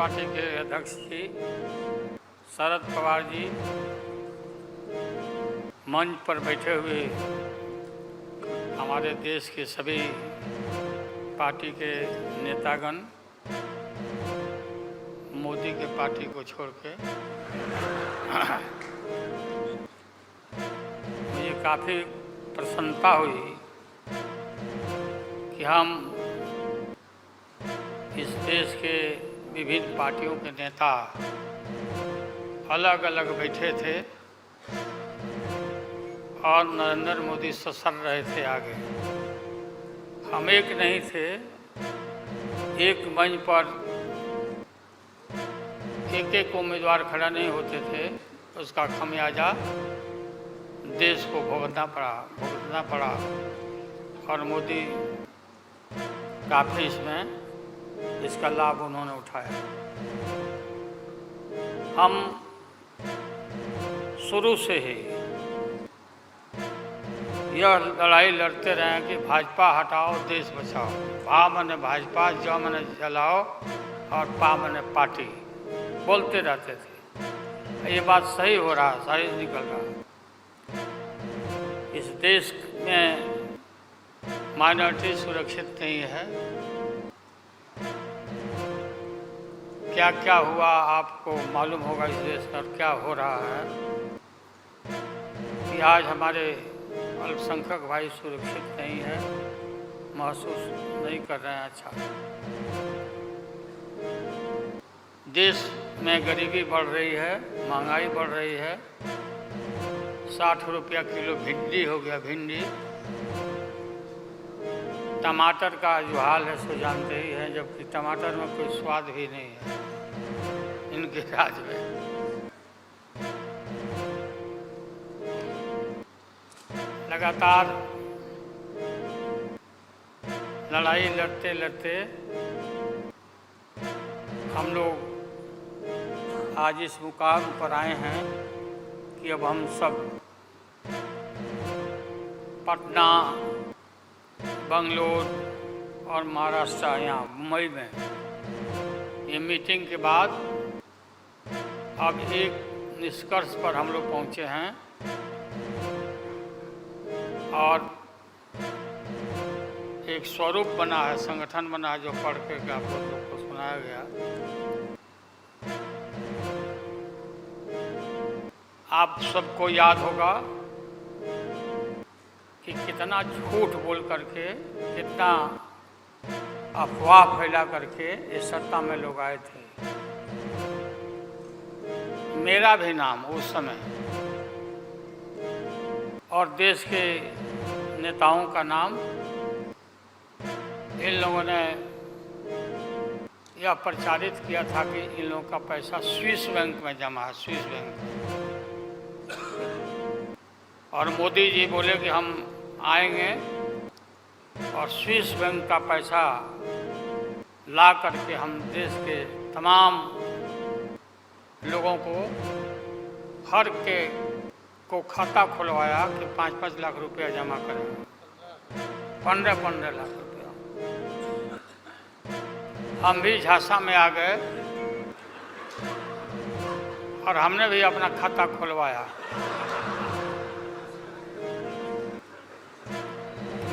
Party के अध्यक्ष जी शरद पवार जी मंच पर बैठे हुए हमारे देश के सभी पार्टी के नेतागण मोदी के पार्टी को छोड़ के मुझे काफ़ी प्रसन्नता हुई कि हम इस देश के विभिन्न पार्टियों के नेता अलग अलग बैठे थे और नरेंद्र मोदी ससर रहे थे आगे। हम एक नहीं थे, एक मंच पर एक एक उम्मीदवार खड़ा नहीं होते थे, उसका खमियाजा देश को भुगतना पड़ा और मोदी काफ़ी इसका लाभ उन्होंने उठाया। हम शुरू से ही यह लड़ाई लड़ते रहे कि भाजपा हटाओ देश बचाओ। भा मने भाजपा, ज मने जलाओ और पा मने पार्टी बोलते रहते थे। ये बात सही हो रहा, सही निकल रहा। इस देश में माइनॉरिटी सुरक्षित नहीं है। क्या क्या हुआ आपको मालूम होगा इस देश में क्या हो रहा है कि आज हमारे अल्पसंख्यक भाई सुरक्षित नहीं है, महसूस नहीं कर रहे हैं। अच्छा, देश में गरीबी बढ़ रही है, महंगाई बढ़ रही है। 60 रुपया किलो भिंडी हो गया, भिंडी। टमाटर का जो हाल है सो जानते ही हैं, जबकि टमाटर में कोई स्वाद भी नहीं है इनके राज में। लगातार लड़ाई लड़ते लड़ते हम लोग आज इस मुकाम पर आए हैं कि अब हम सब पटना, बंगलोर और महाराष्ट्र, यहाँ मुंबई में ये मीटिंग के बाद अब एक निष्कर्ष पर हम लोग पहुँचे हैं और एक स्वरूप बना है, संगठन बना है जो पढ़ के आप लोग को सुनाया गया। आप सबको याद होगा कि कितना झूठ बोल करके, कितना अफवाह फैला करके इस सत्ता में लोग आए थे। मेरा भी नाम उस समय और देश के नेताओं का नाम इन लोगों ने यह प्रचारित किया था कि इन लोगों का पैसा स्विस बैंक में जमा है, स्विस बैंक में। और मोदी जी बोले कि हम आएंगे और स्विस बैंक का पैसा ला करके हम देश के तमाम लोगों को हर के को खाता खुलवाया कि 5-5 लाख रुपया जमा करेंगे, 15-15 लाख रुपया। हम भी झांसा में आ गए और हमने भी अपना खाता खुलवाया।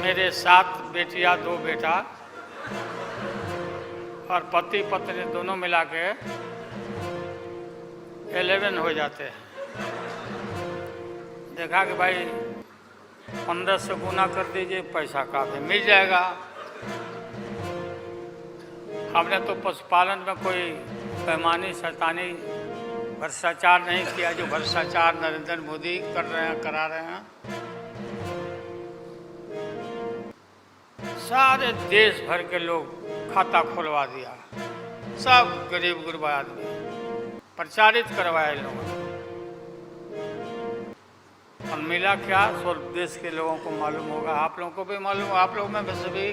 मेरे 7 बेटियां, 2 बेटा और पति पत्नी दोनों मिला के 11 हो जाते हैं। देखा कि भाई 15 से गुना कर दीजिए, पैसा काफ़ी मिल जाएगा। हमने तो पशुपालन में कोई पैमानी शैतानी भ्रष्टाचार नहीं किया जो भ्रष्टाचार नरेंद्र मोदी कर रहे हैं, करा रहे हैं। सारे देश भर के लोग खाता खुलवा दिया, सब गरीब गुरबा आदमी प्रचारित करवाया इन लोगों ने। और मिला क्या, सो देश के लोगों को मालूम होगा, आप लोगों को भी मालूम, आप लोग में वैसे भी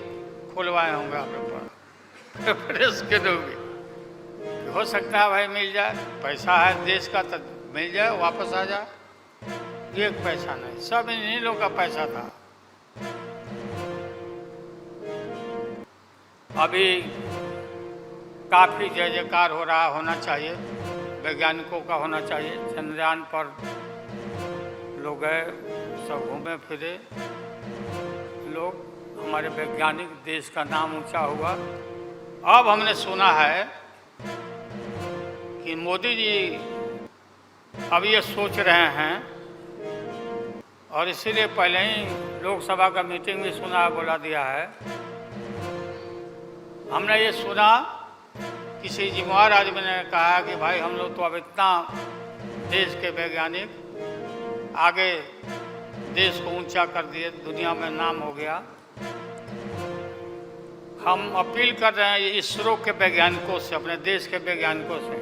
खुलवाए होंगे आप लोग पर प्रेस के लोग भी। हो सकता है भाई मिल जाए, पैसा है देश का तो मिल जाए, वापस आ जाए। एक पैसा नहीं, सब इन्हीं लोगों का पैसा था। अभी काफ़ी जय जयकार हो रहा होना चाहिए, वैज्ञानिकों का होना चाहिए। चंद्रयान पर लोग गए, सब घूमे फिरे लोग, हमारे वैज्ञानिक, देश का नाम ऊंचा हुआ। अब हमने सुना है कि मोदी जी अब ये सोच रहे हैं, और इसीलिए पहले ही लोकसभा का मीटिंग में सुना, बोला दिया है। हमने ये सुना, किसी जिम्मेवार आदमी ने कहा कि भाई हम लोग तो अब इतना देश के वैज्ञानिक आगे देश को ऊंचा कर दिए, दुनिया में नाम हो गया। हम अपील कर रहे हैं इसरो के वैज्ञानिकों से, अपने देश के वैज्ञानिकों से,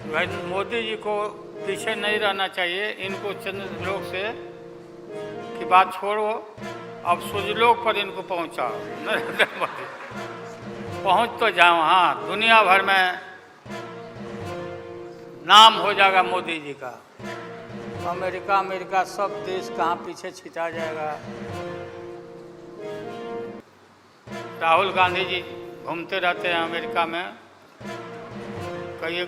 भाई मोदी जी को पीछे नहीं रहना चाहिए। इनको चंद्रलोक से की बात छोड़ो, अब सूर्यलोक पर इनको पहुंचाओ। नरेंद्र मोदी पहुंच तो जाओ, हाँ, दुनिया भर में नाम हो जाएगा मोदी जी का। अमेरिका सब देश कहाँ पीछे छिटा जाएगा। राहुल गांधी जी घूमते रहते हैं अमेरिका में, कई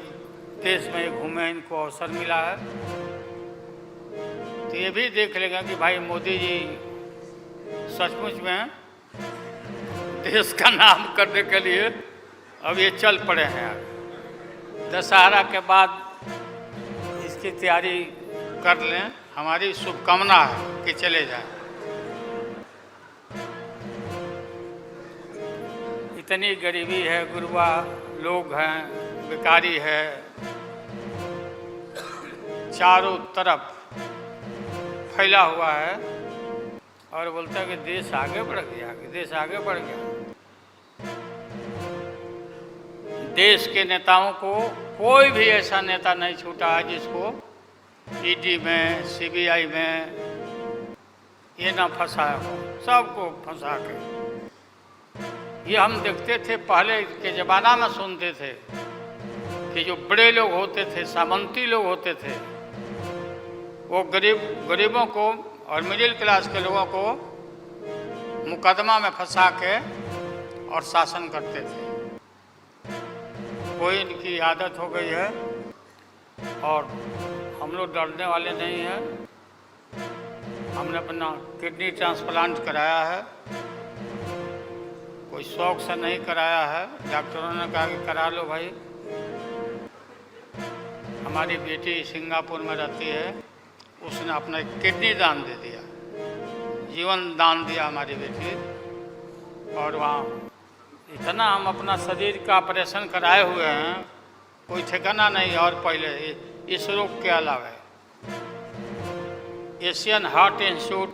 देश में घूमे, इनको अवसर मिला है। तो ये भी देख लेगा कि भाई मोदी जी सचमुच में देश का नाम करने के लिए अब ये चल पड़े हैं। दशहरा के बाद इसकी तैयारी कर लें, हमारी शुभकामना है कि चले जाएं। इतनी गरीबी है, गुरबा लोग हैं, बेकारी है, चारों तरफ फैला हुआ है, और बोलता है कि देश आगे बढ़ गया, कि देश आगे बढ़ गया। देश के नेताओं को कोई भी ऐसा नेता नहीं छूटा है जिसको ईडी में, सीबीआई में ये ना फंसाया हो, सबको फंसा के। ये हम देखते थे, पहले के ज़माना में सुनते थे कि जो बड़े लोग होते थे, सामंती लोग होते थे, वो गरीबों को और मिडिल क्लास के लोगों को मुकदमा में फंसा के और शासन करते थे। कोई इनकी आदत हो गई है, और हम लोग डरने वाले नहीं हैं। हमने अपना किडनी ट्रांसप्लांट कराया है, कोई शौक से नहीं कराया है। डॉक्टरों ने कहा कि करा लो भाई। हमारी बेटी सिंगापुर में रहती है, उसने अपना किडनी दान दे दिया, जीवन दान दिया हमारी बेटी। और वहाँ इतना हम अपना शरीर का ऑपरेशन कराए हुए हैं, कोई ठिकाना नहीं। और पहले इस रोग के अलावा एशियन हार्ट इंस्टीट्यूट,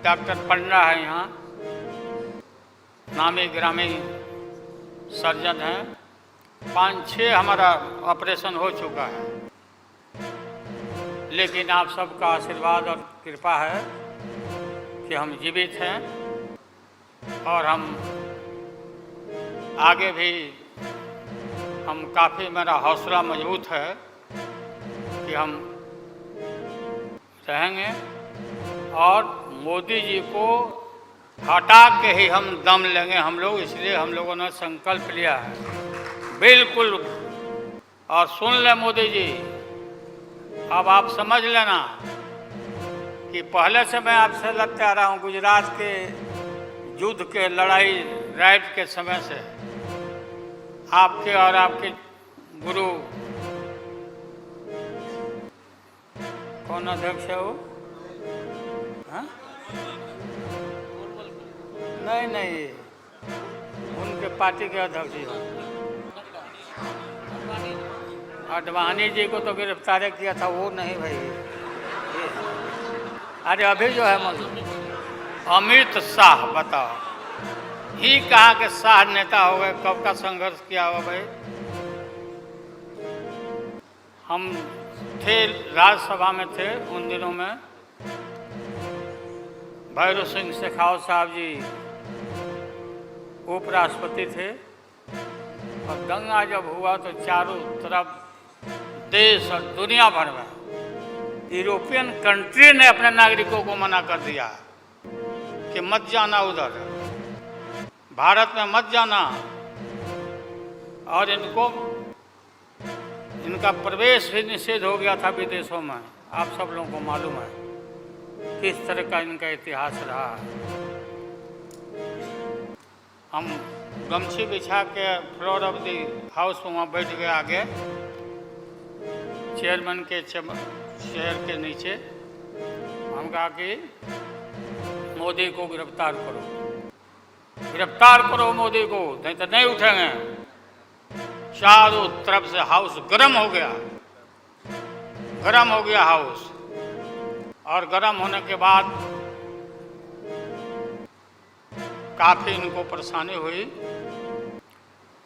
डॉक्टर पंडा है यहाँ, नामी ग्रामी सर्जन हैं। 5-6 हमारा ऑपरेशन हो चुका है, लेकिन आप सबका आशीर्वाद और कृपा है कि हम जीवित हैं, और हम आगे भी हम काफ़ी, मेरा हौसला मजबूत है कि हम रहेंगे, और मोदी जी को हटा के ही हम दम लेंगे हम लोग। इसलिए हम लोगों ने संकल्प लिया है, बिल्कुल। और सुन ले मोदी जी, अब आप समझ लेना कि पहले से मैं आपसे लड़ते आ रहा हूँ, गुजरात के युद्ध के, लड़ाई राइट के समय से, आपके और आपके गुरु, कौन अध्यक्ष है वो? हाँ? नहीं, उनके पार्टी के अध्यक्ष जी अडवाणी जी को तो गिरफ्तार किया था, वो नहीं भाई। अरे अभी जो है अमित शाह, बताओ, ही कहा कि शाह नेता हो गए, कब का संघर्ष किया हुआ भाई। हम थे, राज्यसभा में थे उन दिनों में, भैरव सिंह शेखावत साहब जी उपराष्ट्रपति थे, और दंगा जब हुआ तो चारों तरफ देश और दुनिया भर में यूरोपियन कंट्री ने अपने नागरिकों को मना कर दिया कि मत जाना उधर, भारत में मत जाना। और इनका प्रवेश भी निषेध हो गया था विदेशों में। आप सब लोगों को मालूम है किस तरह का इनका इतिहास रहा है। हम गमछी बिछा के फ्लोर ऑफ द हाउस में वहाँ बैठ गए आगे चेयरमैन के चेयर के नीचे। हम कहा कि मोदी को गिरफ्तार करो, गिरफ्तार करो मोदी को, नहीं तो नहीं उठेंगे। चारों तरफ से हाउस गर्म हो गया, गर्म हो गया हाउस। और गर्म होने के बाद काफ़ी इनको परेशानी हुई।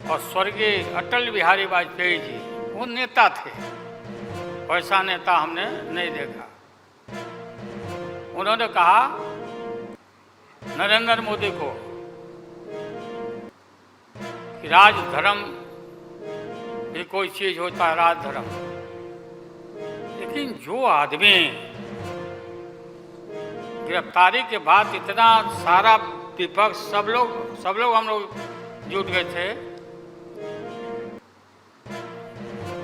और स्वर्गीय अटल बिहारी वाजपेयी जी वो नेता थे, वैसा नेता हमने नहीं देखा। उन्होंने कहा नरेंद्र मोदी को कि राजधर्म भी कोई चीज होता है, राजधर्म। लेकिन जो आदमी गिरफ्तारी के बाद इतना सारा विपक्ष सब लोग हम लोग जुट गए थे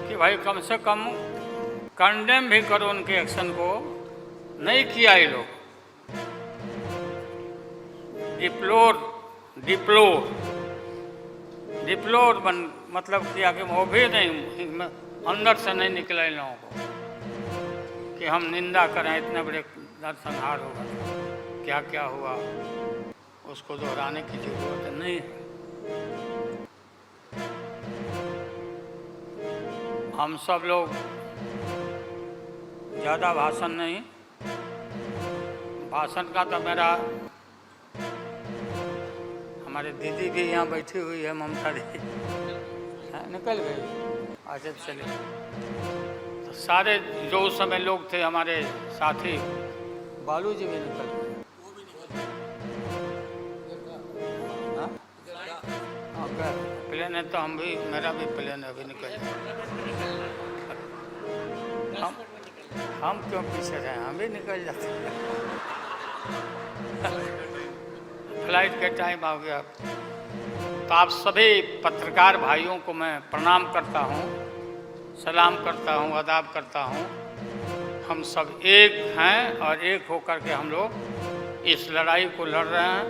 कि भाई कम से कम कंडेम भी करो उनके एक्शन को। नहीं किया ये लोग। डिप्लोर मतलब किया कि वो भी नहीं, अंदर से नहीं निकला इन लोगों को कि हम निंदा करें, इतने बड़े नरसंहार होगा, क्या क्या हुआ उसको दोहराने की जरूरत नहीं है। हम सब लोग ज़्यादा भाषण नहीं, भाषण का तो मेरा, हमारे दीदी भी यहाँ बैठी हुई है, ममता दीदी निकल गई। अच्छा चलिए, तो सारे जो उस समय लोग थे हमारे साथी, बालू जी भी निकल गए। प्लेन है तो हम भी, मेरा भी प्लेन अभी निकल गया। हम क्यों पीछे रहे, हम भी निकल जाते। फ्लाइट का टाइम आ गया। तो आप सभी पत्रकार भाइयों को मैं प्रणाम करता हूँ, सलाम करता हूँ, आदाब करता हूँ। हम सब एक हैं और एक होकर के हम लोग इस लड़ाई को लड़ रहे हैं।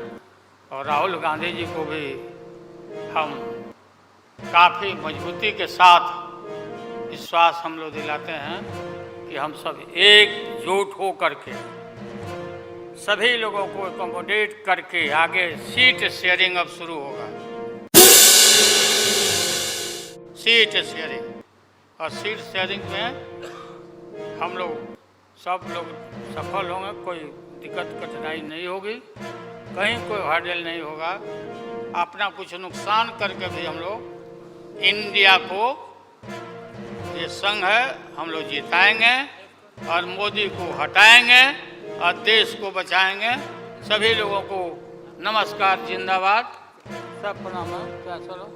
और राहुल गांधी जी को भी हम काफ़ी मजबूती के साथ विश्वास हम लोग दिलाते हैं कि हम सब एकजुट हो करके सभी लोगों को एकोमोडेट करके आगे सीट शेयरिंग अब शुरू होगा। सीट शेयरिंग, और सीट शेयरिंग में हम लोग सब लोग सफल होंगे, कोई दिक्कत कठिनाई नहीं होगी, कहीं कोई हर्डल नहीं होगा। अपना कुछ नुकसान करके भी हम लोग इंडिया को, ये संघ है, हम लोग जिताएंगे और मोदी को हटाएंगे और देश को बचाएंगे। सभी लोगों को नमस्कार, जिंदाबाद, सब प्रणाम है। क्या चलो।